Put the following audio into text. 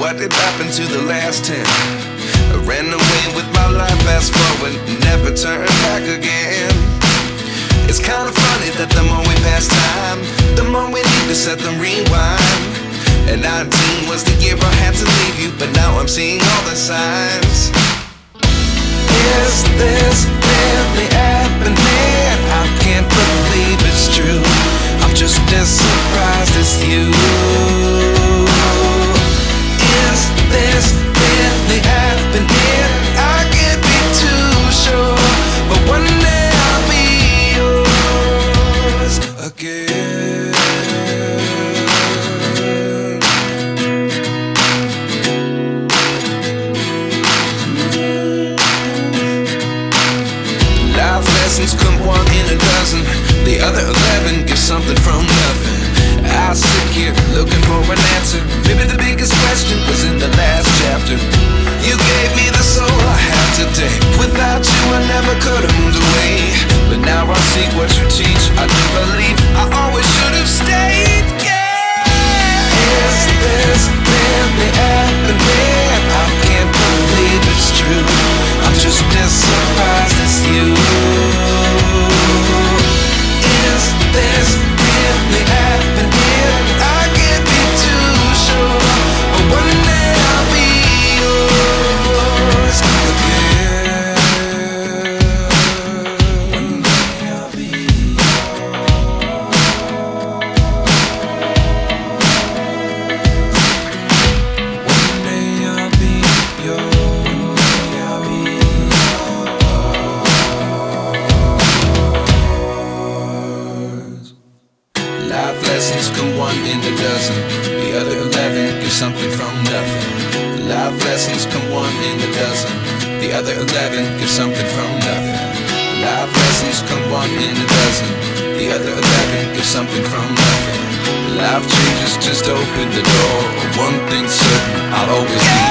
what did happen to the last 10? I ran away with my life, fast forward, never turn back again. It's kind of funny that the more we pass time, the more we need to set them rewind. And 19 was the year I had to leave you, but now I'm seeing all the signs. Is this really happening? I can't believe it's true. I'm just as surprised as you. Is this really happening? I can't be too sure, but one day I'll be yours again. Life lessons come one in a dozen. The other 11 get something from nothing. I sit here looking for an answer. Maybe the biggest question was in the last chapter. You gave me the soul I have today. Without you I never could have moved away. But now I see what you teach. I do believe I always should have stayed. Yeah. Is this really happening? I can't believe it's true. I'm just as surprised as you. Is this really happening? I can't be too sure, but one day I'll be yours again. One day I'll be yours. One day I'll be yours. One day I'll be yours. Life lessons come one in a dozen. The other 11 give something from nothing. Life lessons come one in a dozen. The other 11 give something from nothing. Life lessons come one in a dozen. The other 11 give something from nothing. Life changes just open the door. One thing's certain, I'll always be